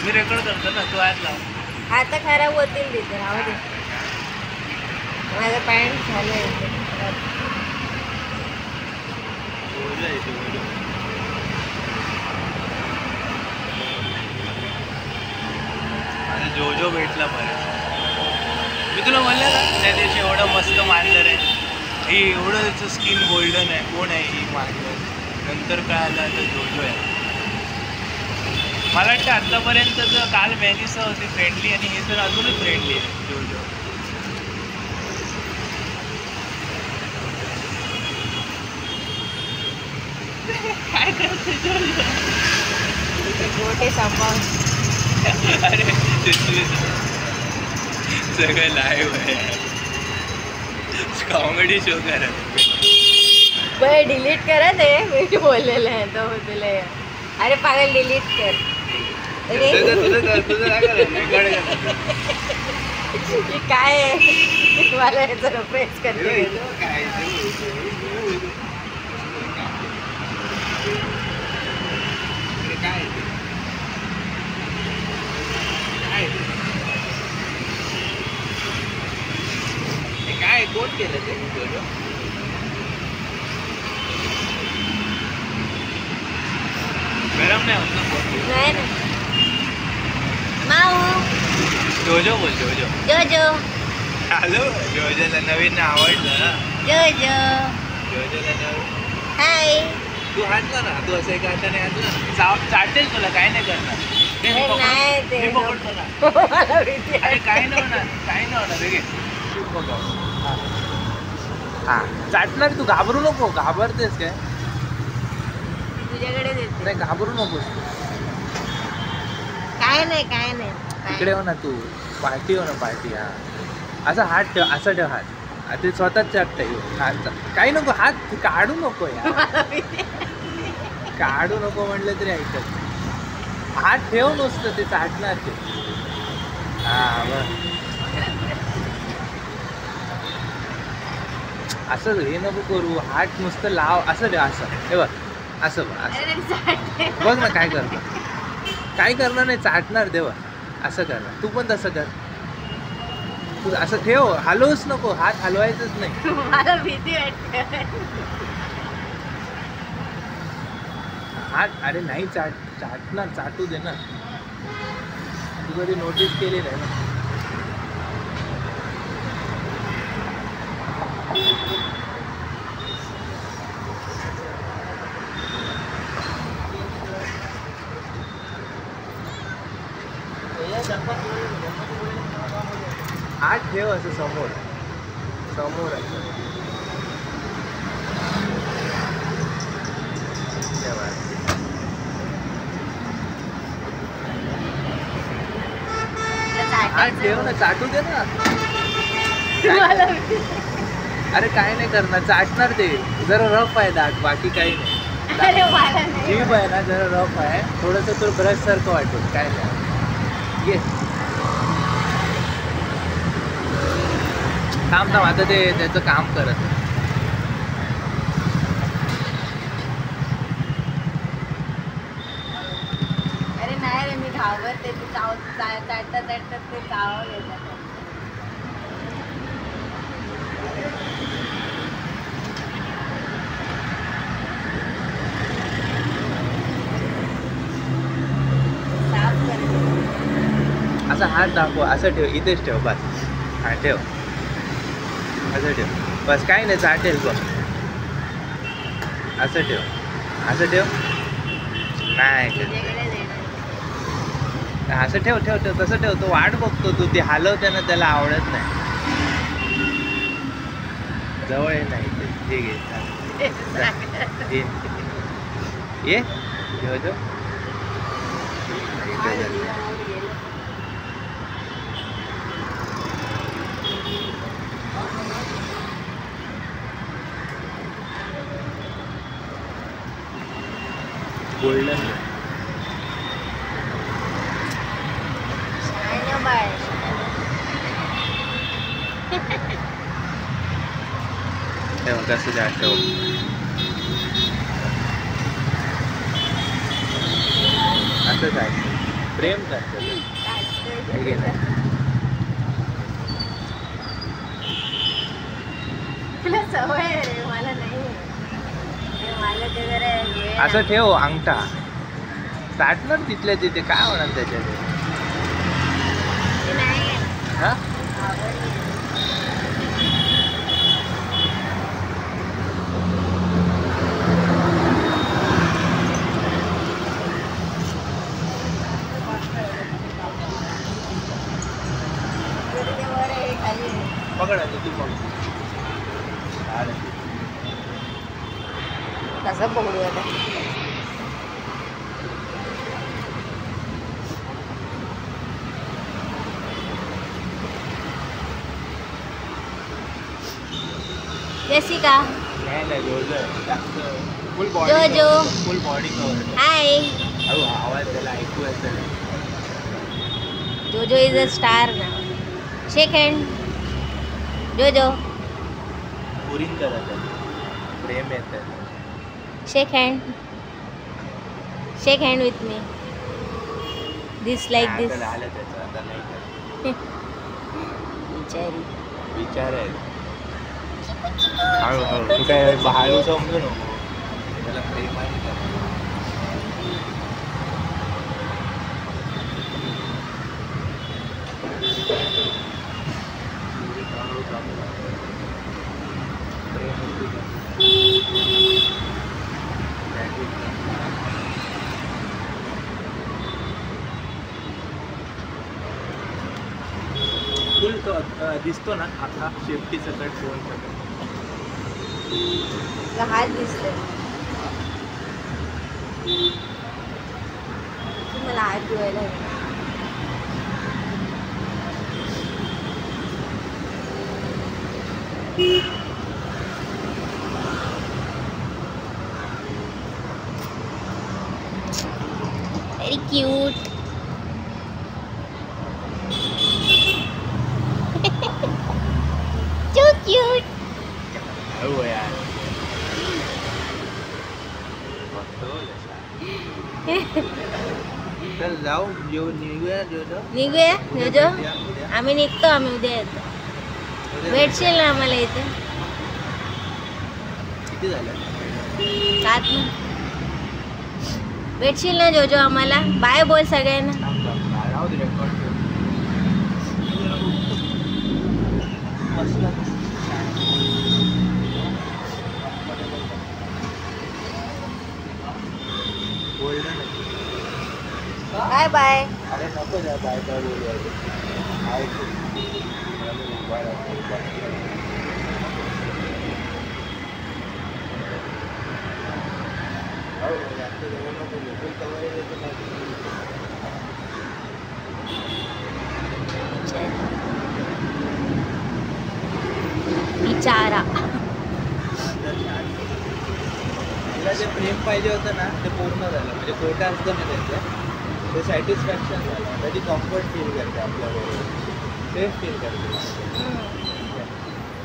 मी record करतो ना, तू आज लाव. आता खराब होतील तिथे, राहू दे. माझं पॅन्ट झालं जोजो भेटला बरं. मी तुला म्हणलं ना त्या दिवशी एवढं मस्त मांडलं रे, ही एवढं त्याचं स्किन गोल्डन आहे. कोण आहे ही मांडलं? नंतर कळालं तर जोजो आहे. मला वाटतं आत्तापर्यंत काल मॅनिसा होती फ्रेंडली आणि हे तर अजूनच फ्रेंडली आहे जोजो. काय करते जोजो? मोठे सांभाळ. अरे सगळं लाईव्ह आहे, कॉमेडी शो करत. बरं डिलीट करा ते, मी बोललेलं आहे तो तुला. अरे पागल डिलीट कर. काय आहे मला याचं प्रेस करते. काय कोण केलं ते जोजो? गरम नाही होत नाही ना माऊ. जोजो बोल, जोजो. जोजो. हॅलो, जोजोला नवीन आवडलं ना. जोजो. जोजोला नवीन. हाय. तू हातला ना, तू असं एका हाताने हातला चाटेल तुला, काय नाही करणार. नाही ते मी पकडतो ना. अरे काय नाही होणार, काय नाही होणार रे. हा चाटणार, तू घाबरू नको. घाबरतेस काय? तुझ्याकडे देते. नाही घाबरू नकोस. काय नाही काय नाही. इकडे हो ना तू, पार्टी हो ना पार्टी. हा असा हात ठेव, असं ठेव हात. ते स्वतःच चाटता येऊ हात. काही नको, हात काढू नको यार. काढू नको म्हटलं तरी ऐकत. हात ठेव नुसतं, ते चाटणार ते. हा बरं. असं हे नको करू, हात नुसतं लाव. असं ठेव, असं हे बघ, असं बघ, असं बघ ना काय करणार. काय करणार नाही, चाटणार देवा. असं करणार तू पण, तसं कर. तू असं ठेव, हलवूच नको, हात हलवायचंच नाही. मला भीती वाटते. हात अरे नाही चाटणार, चाटू दे ना. तू कधी नोटीस केली नाही ना. हात ठेव असं समोर, समोर असं. हात ठेव ना, चाटू दे ना. अरे काय नाही करणार, चाटणार ते. जरा रफ आहे दाट, बाकी काही नाही. जीभ आहे ना जरा रफ आहे, थोडंसं तो ब्रश सारखं वाटेल. काय नाही, ये थांब थांब. आता ते त्याचं काम करत. अरे नाही रे, मी घाबरते. तू चाटतात ते चाव येतात. असा हात दाखव, असं ठेव, इथेच ठेव बस. हा ठेव, असं ठेव बस. काय नाही, चाटेल बघ. असं ठेव, असं ठेव. नाही असं ठेव, ठेव ठेव, तसं ठेव. तो वाट बघतो, तू ते हलवते ना, त्याला आवडत नाही. जवळ ये नाही ते. ठीक आहे, ये जोजो. गोल्डन ठेव, कसं द्या ठेव. असंच आहे. प्रेम करतात हे घे ना. तुला सवय आहे रे, मला नाही. मला ते जरा वेळ असं ठेव अंगठा साठणार तिथल्या तिथे काय होणार त्याच्यात ते नाही हा आवडली. ते वर आहे, खाली आहे. पकड आधी तू पकड कसं पकडू आता? जसिका, नाही नाही जोरलं जास्त फुल जो बॉडी जो फुल बॉडी कवर हाय. अहो आवाज त्याला ऐकू येतं जोजो इज अ स्टार ना. शेक हँड जोजो. पुरीन करत आहे प्रेम येतं shake hand. Shake hand with me. This like this. आता आलं त्याचं आता नाही करत. बिचारी. विचार आहे हळूहळू तू काय हळू समजू नको त्याला प्रेम आहे का? फुल दिसतो ना आता शेफ्टी सकट फोन सकट हात दिसतोय. मला हात धुवायला हवा. Very cute. So cute. हळू यार बघतो चल जाऊ निघूया निघूया जोजो. आम्ही निघतो. आम्ही उद्या येतो. भेटशील ना आम्हाला इथे? किती झालं 7 भेटशील ना जोजो आम्हाला? बाय बोल सगळ्यांना. राहू दे रेकॉर्ड बाय बाय. अरे नको जा बाय बाय बोलूया बिचारा. तिला जे प्रेम पाहिजे होतं ना ते पूर्ण झालं म्हणजे कोटा असतं ना त्याचं ते सॅटिस्फॅक्शन झालं त्याची कम्फर्ट फील करते आपल्याबरोबर सेफ फील करते.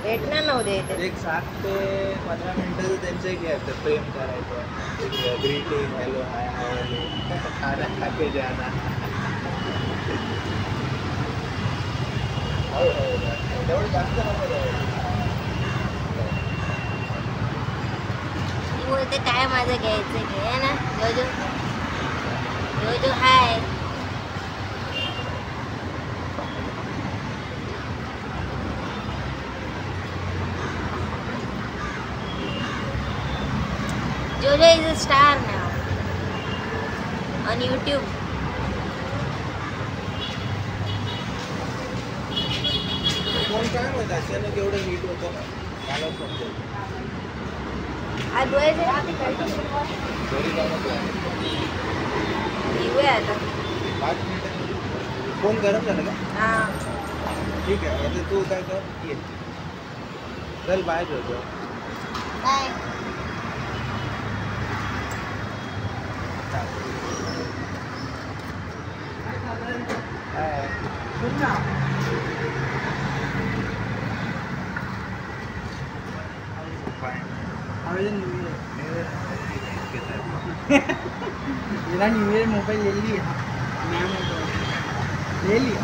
भेटणार ना उद्या इथे. एक 7 ते 15 मिनिटाचं त्यांचं एक हे असतं प्रेम करायचं एक ग्रीटिंग हॅलो हाय हाय खाना खाके जाना तेवढं जास्त नको जायचं. बोलते काय माझं घ्यायचं घे ना जोजो. जोजो हाय. Jojo is a star now on YouTube. Phone काय म्हणतात अचानक एवढं हीट होतं ना मला समजेल आज धुवायचं घरी जाणं निघूया आता. 5 मिनिटं फोन गरम झालं का? हां ठीक आहे आता तू काय कर ये चल बाय जोजो. बाय. मेरा न्यू ईयर मोबाइल ले लिया ले लिया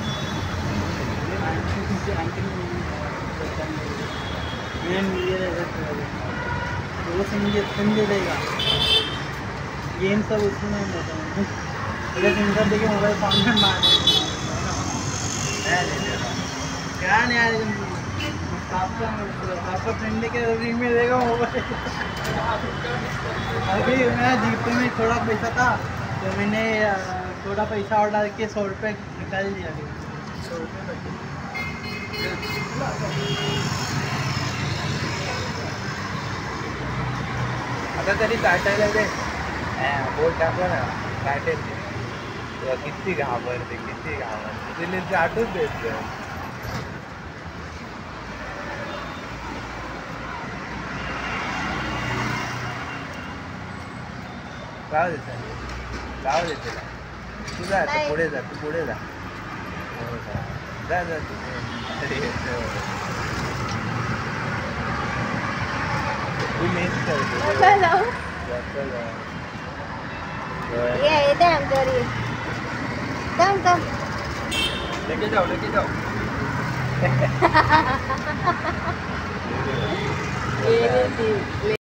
वो समझे देगा गेम सब उसमें नहीं होता है अगर सिंगर देखे मोबाइल फोन में मार क्या नहीं यार आपका फ्रेंड लेके रिंग में देगा मोबाइल अभी मेरा जीपे में थोड़ा पैसा था तो मैंने थोड़ा पैसा और डाल के 100 रुपये निकाल दिया 100 रुपये आता तरी काटायला दे बोट टाकलं ना काटेल ते तेव्हा किती घाबरते दिल्लीचे आठवून देत गाव दे तिला तू जा तू पुढे जा हो जा तू अरे तू मिस करतो ये येते आमच्या घरी थांब लेके जाओ ये